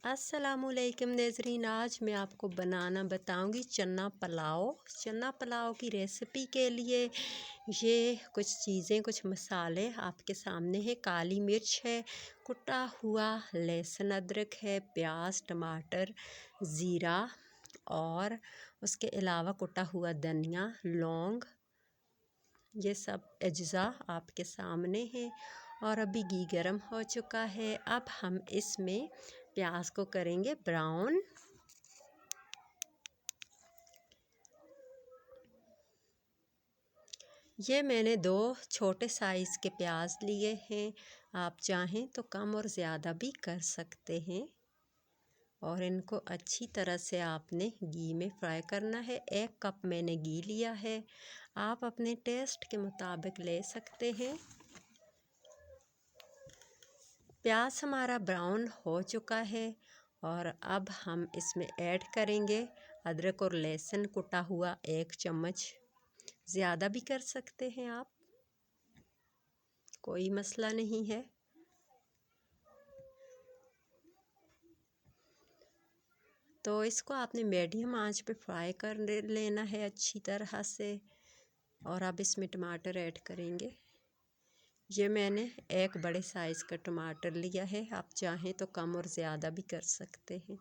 अस्सलाम वालेकुम नाज़रीन, आज मैं आपको बनाना बताऊंगी चना पुलाव। चना पुलाव की रेसिपी के लिए ये कुछ चीज़ें, कुछ मसाले आपके सामने है। काली मिर्च है, कुटा हुआ लहसुन अदरक है, प्याज टमाटर ज़ीरा और उसके अलावा कुटा हुआ धनिया लौंग, ये सब अज्जा आपके सामने है। और अभी घी गरम हो चुका है। अब हम इसमें प्याज को करेंगे ब्राउन। ये मैंने 2 छोटे साइज़ के प्याज लिए हैं। आप चाहें तो कम और ज़्यादा भी कर सकते हैं। और इनको अच्छी तरह से आपने घी में फ्राई करना है। 1 कप मैंने घी लिया है, आप अपने टेस्ट के मुताबिक ले सकते हैं। प्याज हमारा ब्राउन हो चुका है और अब हम इसमें ऐड करेंगे अदरक और लहसुन कुटा हुआ 1 चम्मच। ज़्यादा भी कर सकते हैं आप, कोई मसला नहीं है। तो इसको आपने मीडियम आंच पे फ्राई कर लेना है अच्छी तरह से। और अब इसमें टमाटर ऐड करेंगे। ये मैंने 1 बड़े साइज़ का टमाटर लिया है, आप चाहें तो कम और ज़्यादा भी कर सकते हैं।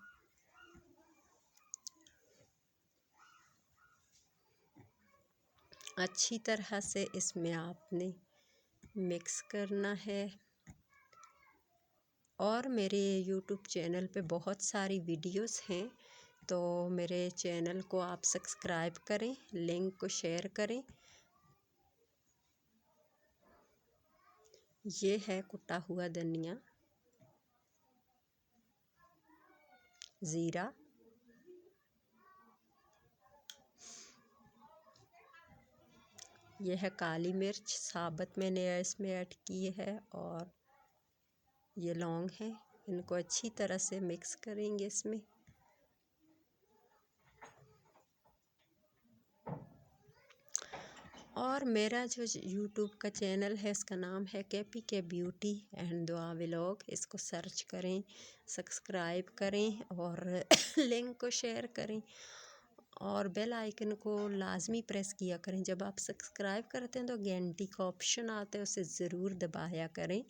अच्छी तरह से इसमें आपने मिक्स करना है। और मेरे यूट्यूब चैनल पे बहुत सारी वीडियोस हैं, तो मेरे चैनल को आप सब्सक्राइब करें, लिंक को शेयर करें। ये है कुटा हुआ धनिया, ज़ीरा, यह है काली मिर्च साबुत मैंने इसमें ऐड की है, और ये लौंग है। इनको अच्छी तरह से मिक्स करेंगे इसमें। और मेरा जो यूट्यूब का चैनल है इसका नाम है KPK ब्यूटी एंड दुआ व्लॉग। इसको सर्च करें, सब्सक्राइब करें और लिंक को शेयर करें और बेल आइकन को लाजमी प्रेस किया करें। जब आप सब्सक्राइब करते हैं तो घंटी का ऑप्शन आता है, उसे ज़रूर दबाया करें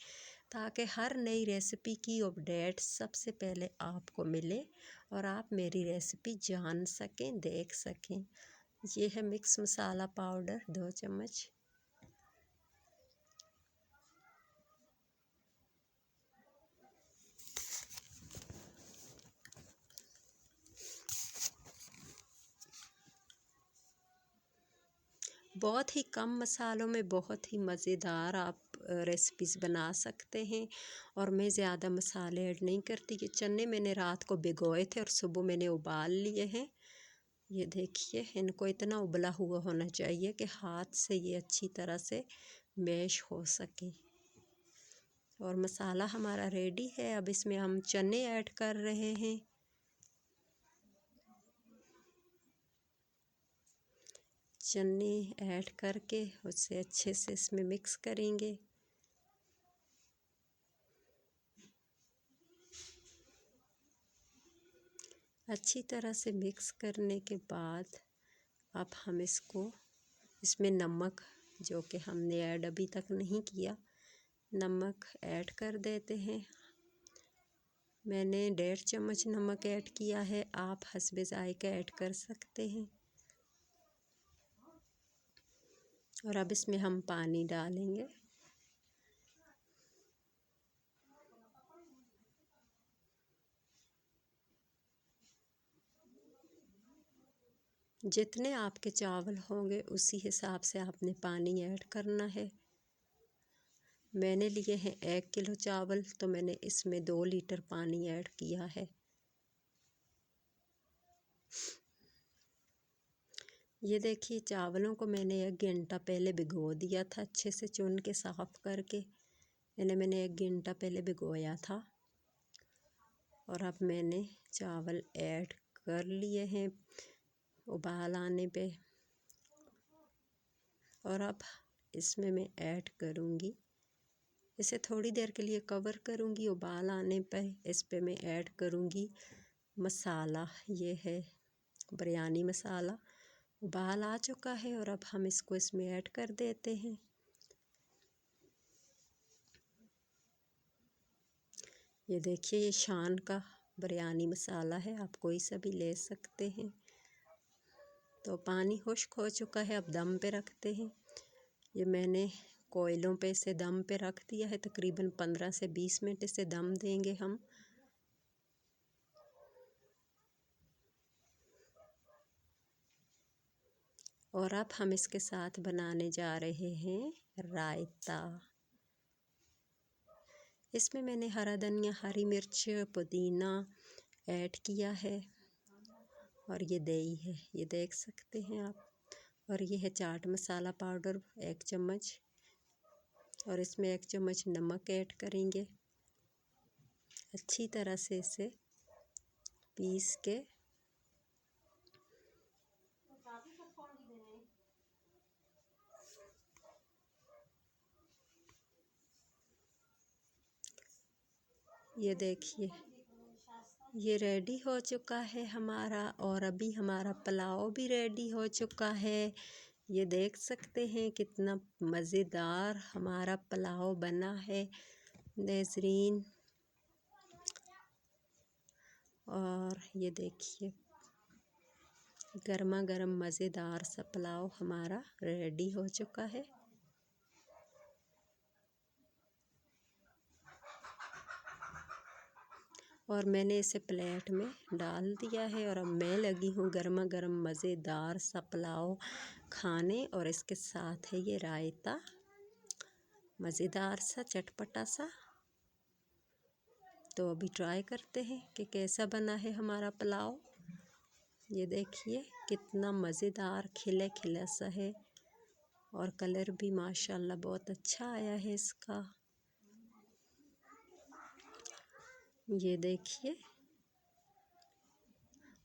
ताकि हर नई रेसिपी की अपडेट सबसे पहले आपको मिले और आप मेरी रेसिपी जान सकें, देख सकें। ये है मिक्स मसाला पाउडर 2 चम्मच। बहुत ही कम मसालों में बहुत ही मज़ेदार आप रेसिपीज़ बना सकते हैं। और मैं ज़्यादा मसाले ऐड नहीं करती। ये चने मैंने रात को भिगोए थे और सुबह मैंने उबाल लिए हैं। ये देखिए, इनको इतना उबला हुआ होना चाहिए कि हाथ से ये अच्छी तरह से मैश हो सके। और मसाला हमारा रेडी है। अब इसमें हम चने ऐड कर रहे हैं। चने ऐड करके उसे अच्छे से इसमें मिक्स करेंगे। अच्छी तरह से मिक्स करने के बाद अब हम इसमें नमक, जो कि हमने ऐड अभी तक नहीं किया, नमक ऐड कर देते हैं। मैंने 1.5 चम्मच नमक ऐड किया है, आप हस्बे ज़ायका ऐड कर सकते हैं। और अब इसमें हम पानी डालेंगे। जितने आपके चावल होंगे उसी हिसाब से आपने पानी ऐड करना है। मैंने लिए हैं 1 किलो चावल, तो मैंने इसमें 2 लीटर पानी ऐड किया है। ये देखिए, चावलों को मैंने 1 घंटा पहले भिगो दिया था, अच्छे से चुन के साफ़ करके मैंने 1 घंटा पहले भिगोया था। और अब मैंने चावल ऐड कर लिए हैं उबाल आने पे। और अब इसमें मैं ऐड करूँगी इसे थोड़ी देर के लिए कवर करूँगी। उबाल आने पर इस पे मैं ऐड करूँगी मसाला। ये है बिरयानी मसाला। उबाल आ चुका है और अब हम इसको इसमें ऐड कर देते हैं। ये देखिए, ये शान का बिरयानी मसाला है, आप कोई सा भी ले सकते हैं। तो पानी खुश्क हो चुका है, अब दम पे रखते हैं। ये मैंने कोयलों पे इसे दम पे रख दिया है, तकरीबन 15 से 20 मिनट इसे दम देंगे हम। और अब हम इसके साथ बनाने जा रहे हैं रायता। इसमें मैंने हरा धनिया, हरी मिर्च, पुदीना ऐड किया है और ये दही है, ये देख सकते हैं आप। और ये है चाट मसाला पाउडर 1 चम्मच, और इसमें 1 चम्मच नमक ऐड करेंगे। अच्छी तरह से इसे पीस के ये देखिए, ये रेडी हो चुका है हमारा। और अभी हमारा पुलाव भी रेडी हो चुका है। ये देख सकते हैं कितना मज़ेदार हमारा पुलाव बना है नाज़रीन। और ये देखिए, गर्मा गर्म मज़ेदार सा पुलाव हमारा रेडी हो चुका है। और मैंने इसे प्लेट में डाल दिया है और अब मैं लगी हूँ गर्मा गर्म मज़ेदार सा पुलाव खाने। और इसके साथ है ये रायता, मज़ेदार सा चटपटा सा। तो अभी ट्राई करते हैं कि कैसा बना है हमारा पुलाव। ये देखिए कितना मज़ेदार खिला खिला सा है, और कलर भी माशाल्लाह बहुत अच्छा आया है इसका। ये देखिए,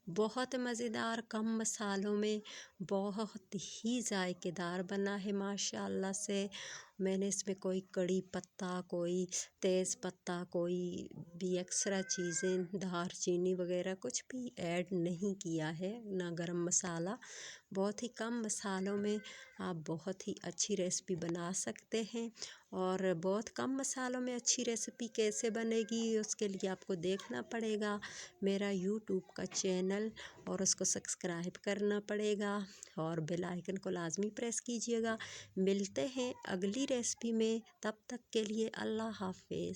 बहुत मज़ेदार, कम मसालों में बहुत ही जायकेदार बना है माशाल्लाह से। मैंने इसमें कोई कड़ी पत्ता, कोई तेज़ पत्ता, कोई भी एक्स्ट्रा चीज़ें, दालचीनी वगैरह कुछ भी ऐड नहीं किया है, ना गरम मसाला। बहुत ही कम मसालों में आप बहुत ही अच्छी रेसिपी बना सकते हैं। और बहुत कम मसालों में अच्छी रेसिपी कैसे बनेगी, उसके लिए आपको देखना पड़ेगा मेरा यूट्यूब का चैनल, और उसको सब्सक्राइब करना पड़ेगा और बेल आइकन को लाजमी प्रेस कीजिएगा। मिलते हैं अगली रेसिपी में, तब तक के लिए अल्लाह हाफ़िज़।